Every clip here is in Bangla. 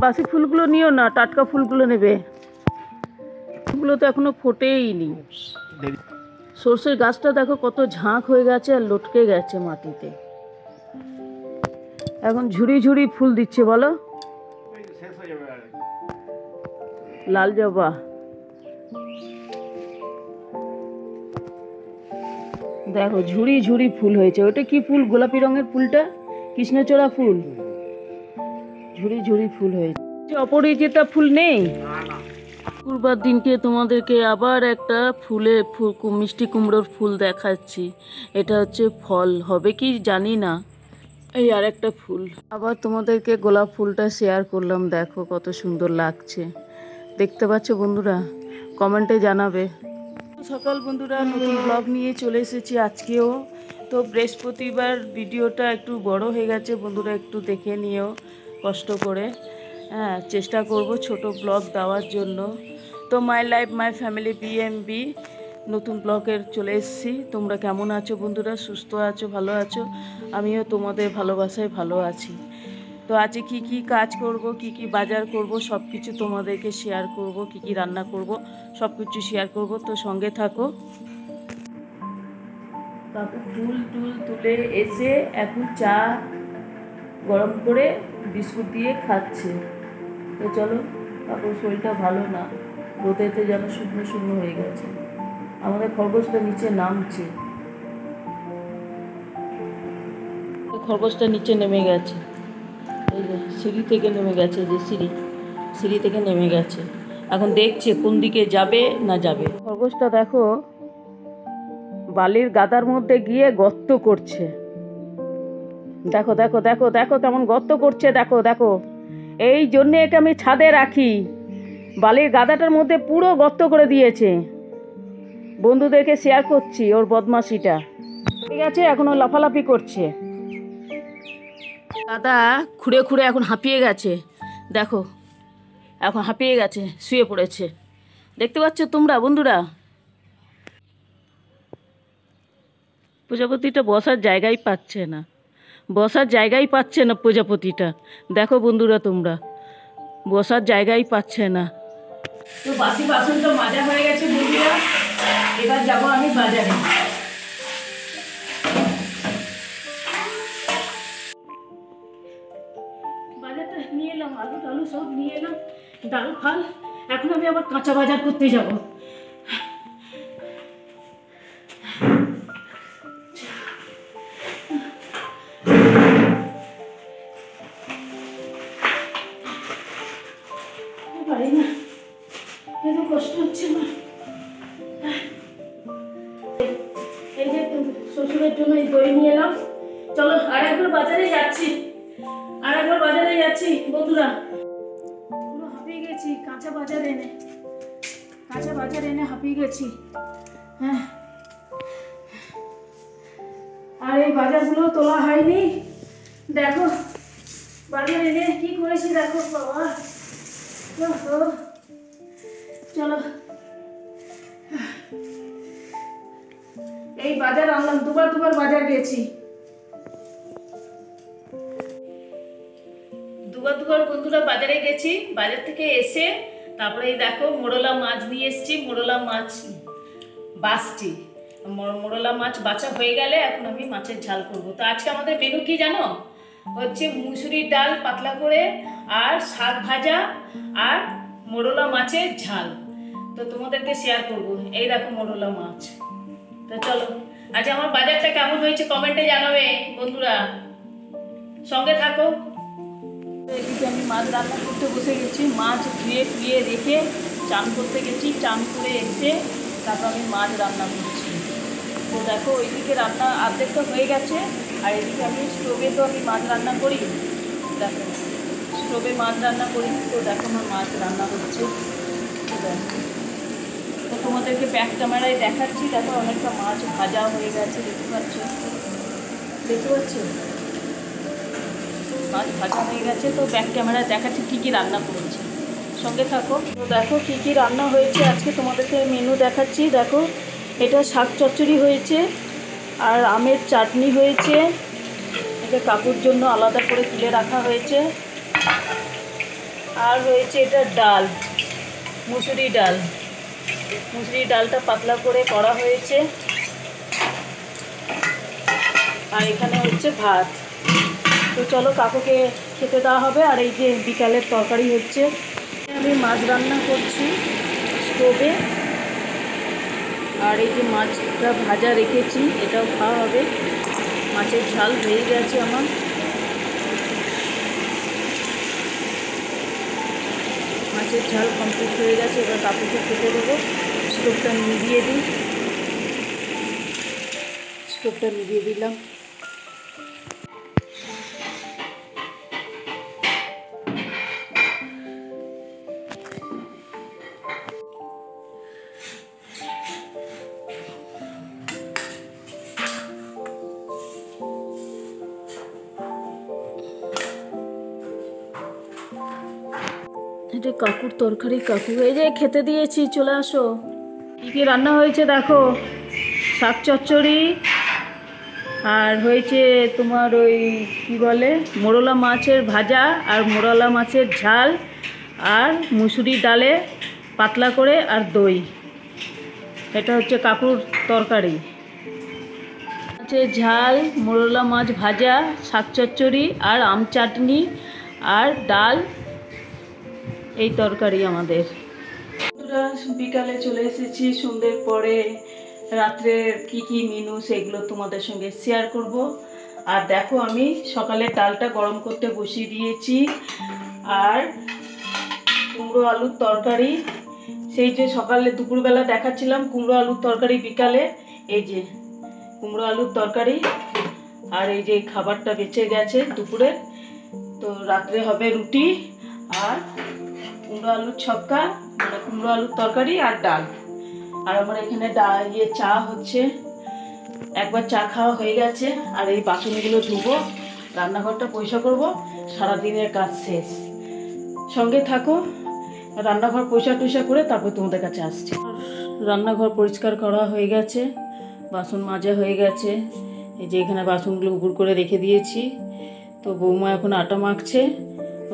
বাসি ফুলগুলো নিও না, টাটকা ফুলগুলো নেবে। ফুলগুলো তো এখনো ফোটেইনি। সর্ষের গাছটা দেখো কত ঝাঁক হয়ে গেছে আর লটকে গেছে মাটিতে। এখন ঝুড়ি ঝুড়ি ফুল দিচ্ছে বলো। লাল জবা, দেখো ঝুড়ি ঝুড়ি ফুল হয়েছে। ওটা কি ফুল? গোলাপি রঙের ফুলটা কৃষ্ণচূড়া ফুল। ঝুড়ি ঝুড়ি ফুল হয়েছে। অপরাজিতা ফুল নেই। শুক্রবার দিনকে তোমাদেরকে আবার একটা মিষ্টি কুমড়োর ফুল দেখাচ্ছি। এটা হচ্ছে ফল, হবে কি জানি না। এই আর একটা ফুল। আবার তোমাদেরকে গোলাপ ফুলটা শেয়ার করলাম, দেখো কত সুন্দর লাগছে। দেখতে পাচ্ছ বন্ধুরা? কমেন্টে জানাবে। সকাল বন্ধুরা, নতুন ব্লগ নিয়ে চলে এসেছি আজকেও। তো বৃহস্পতিবার ভিডিওটা একটু বড় হয়ে গেছে বন্ধুরা, একটু দেখে নিও কষ্ট করে। হ্যাঁ, চেষ্টা করব ছোট ব্লগ দেওয়ার জন্য। তো মাই লাইফ মাই ফ্যামিলি বিএমবি নতুন ব্লগের চলে এসেছি। তোমরা কেমন আছো বন্ধুরা? সুস্থ আছো, ভালো আছো? আমিও তোমাদের ভালোবাসায় ভালো আছি। তো আজকে কি কি কাজ করব, কি কি বাজার করব, সব কিছু তোমাদেরকে শেয়ার করব। কি কি রান্না করব সব কিছু শেয়ার করব, তো সঙ্গে থাকো। কাকু ফুল টুল তুলে এসে এখন চা গরম করে বিস্কুট দিয়ে খাচ্ছে। তো চলো, কাকুর শরীরটা ভালো না, রোদেতে যেন শুকনো শুকনো হয়ে গেছে। আমাদের খরগোশটা নিচে নামছে, খরগোশটা নিচে নেমে গেছে। এই যে সিঁড়ি থেকে নেমে গেছে, যে সিঁড়ি থেকে নেমে গেছে। এখন দেখছে কোন দিকে যাবে না যাবে। খরগোশটা দেখো বালির গাদার মধ্যে গিয়ে গর্ত করছে। দেখো দেখো দেখো দেখো কেমন গর্ত করছে, দেখো দেখো। এই জন্যে একে আমি ছাদে রাখি। বালির গাদাটার মধ্যে পুরো গর্ত করে দিয়েছে। বন্ধুদেরকে শেয়ার করছি ওর বদমাশিটা। ঠিক আছে, এখন ও লাফালাফি করছে। দাদা খুঁড়ে খুঁড়ে এখন হাঁপিয়ে গেছে, দেখো এখন হাঁপিয়ে গেছে, শুয়ে পড়েছে। দেখতে পাচ্ছ তোমরা বন্ধুরা? প্রজাপতিটা বসার জায়গাই পাচ্ছে না, বসার জায়গাই পাচ্ছে না প্রজাপতিটা। দেখো বন্ধুরা তোমরা, বসার জায়গাই পাচ্ছে না। তো বাসি বাসনটা মাজা হয়ে গেছে বন্ধুরা, এবার যাবো আমি বাজারে। বাজারটা নিয়ে এলাম, আলু টালু সব নিয়ে এলাম, ডাল ফাল। এখন আমি আবার কাঁচা বাজার করতে যাব। পারি না, এত কষ্ট হচ্ছে না। এই যে শ্বশুরের জন্য এই দই নিয়ে এলাম। চলো আরেকবার বাজারে যাচ্ছি, বন্ধুরা। পুরো হাঁপিয়ে গেছি কাঁচা বাজার এনে হাঁপিয়ে গেছি। হ্যাঁ, আর এই বাজারগুলো তোলা হয়নি। দেখো বাজার এনে কি করেছি, দেখো বাবা। চলো, এই বাজার আনলাম, দুবার বাজার গেছি, দুবার বন্ধুরা বাজারে গেছি। বাজার থেকে এসে তারপরে এই দেখো মোরলা মাছ নিয়ে এসেছি। মোরলা মাছ বাছছি, মোরলা মাছ বাছা হয়ে গেলে এখন আমি মাছের ঝাল করব। তো আজকে আমাদের মেনু কি জানো? হচ্ছে মুসুরির ডাল পাতলা করে, আর শাক ভাজা, আর মোরলা মাছের ঝাল। তো তোমাদেরকে শেয়ার করব। এই দেখো মোরলা মাছ। তো চলো, আজ আমার বাজারটা কেমন হয়েছে কমেন্টে জানাবে বন্ধুরা, সঙ্গে থাকো। এদিকে আমি মাছ রান্না করতে বসে গেছি। মাছ ধুয়ে রেখে চান করতে গেছি, চান করে এসে তারপর আমি মাছ রান্না করছি। তো দেখো ওইদিকে রান্না অর্ধেকটা হয়ে গেছে, আর এদিকে আমি স্টোভে তো আমি মাছ রান্না করি। দেখো স্টোভে মাছ রান্না করি। তো দেখো আমার মাছ রান্না হচ্ছে। তো তোমাদেরকে ব্যাক ক্যামেরায় দেখাচ্ছি। দেখো অনেকটা মাছ ভাজা হয়ে গেছে, দেখতে পাচ্ছ? মাছ ভাজা হয়ে গেছে। তো ব্যাক ক্যামেরায় দেখাচ্ছি কী কী রান্না করেছি, সঙ্গে থাকো। তো দেখো কী কী রান্না হয়েছে আজকে তোমাদেরকে মেনু দেখাচ্ছি। দেখো এটা শাক চচ্চড়ি হয়েছে, আর আমের চাটনি হয়েছে। এটা কাকুর জন্য আলাদা করে তুলে রাখা হয়েছে। আর হয়েছে এটা ডাল, মুসুরি ডাল। মুসুরি ডালটা পাতলা করে করা হয়েছে। আর এখানে হচ্ছে ভাত। তো চলো কাকুকে খেতে দেওয়া হবে। আর এই যে বিকালের তরকারি হচ্ছে, আমি মাছ রান্না করছি স্টোভে। আর এই যে মাছটা ভাজা রেখেছি, এটাও খাওয়া হবে। মাছের ঝাল হয়ে গেছে আমার। মাছের ঝাল কমপ্লিট হয়ে গেছে, এবার কাকুকে খেতে দেবো। স্টোভটা নিভিয়ে দিই। স্টোভটা নিভিয়ে দিলাম। এটা কাকুর তরকারি, কাকু এই যে খেতে দিয়েছি, চলে আসো। কী কী রান্না হয়েছে দেখো। শাক চচ্চড়ি, আর হয়েছে তোমার ওই কী বলে মোরলা মাছের ভাজা, আর মোরলা মাছের ঝাল, আর মুসুরি ডালে পাতলা করে, আর দই। এটা হচ্ছে কাকুর তরকারি। মাছের ঝাল, মোরলা মাছ ভাজা, শাক চচ্চড়ি, আর আম চাটনি, আর ডাল। এই তরকারি আমাদের। বিকালে চলে এসেছি সন্ধ্যের পরে। রাত্রের কি কি মেনু সেগুলো তোমাদের সঙ্গে শেয়ার করব। আর দেখো আমি সকালে ডালটা গরম করতে বসিয়ে দিয়েছি। আর কুমড়ো আলুর তরকারি, সেই যে সকালে দুপুরবেলা দেখাচ্ছিলাম কুমড়ো আলুর তরকারি, বিকালে এই যে কুমড়ো আলুর তরকারি। আর এই যে খাবারটা বেঁচে গেছে দুপুরে, তো রাত্রে হবে রুটি আর কুমড়ো আলুর ছক্কা, মানে কুমড়ো আলুর তরকারি আর ডাল। আর আমার এখানে চা হচ্ছে। একবার চা খাওয়া হয়ে গেছে। আর এই বাসনগুলো ধুবো, রান্নাঘরটা পরিষ্কার করবো, সারাদিনের কাজ শেষ। সঙ্গে থাকো। রান্নাঘর পরিষ্কার করে তারপর তোমাদের কাছে আসছি। রান্নাঘর পরিষ্কার করা হয়ে গেছে, বাসন মাজা হয়ে গেছে। এই যে এখানে বাসনগুলো উপর করে রেখে দিয়েছি। তো বৌমা এখন আটা মাখছে,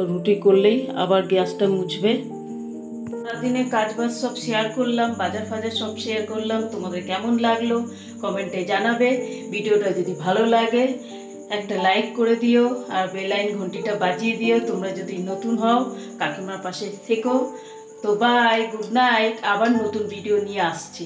রুটি করলেই আবার গ্যাসটা মুছবে। সারাদিনের কাজবাজ সব শেয়ার করলাম, বাজার ফাজার সব শেয়ার করলাম। তোমাদের কেমন লাগলো কমেন্টে জানাবে। ভিডিওটা যদি ভালো লাগে একটা লাইক করে দিও, আর বেল আইকন ঘন্টিটা বাজিয়ে দিও তোমরা যদি নতুন হও। কাকিমার পাশে থেকো। তো বাই, গুড নাইট। আবার নতুন ভিডিও নিয়ে আসছি।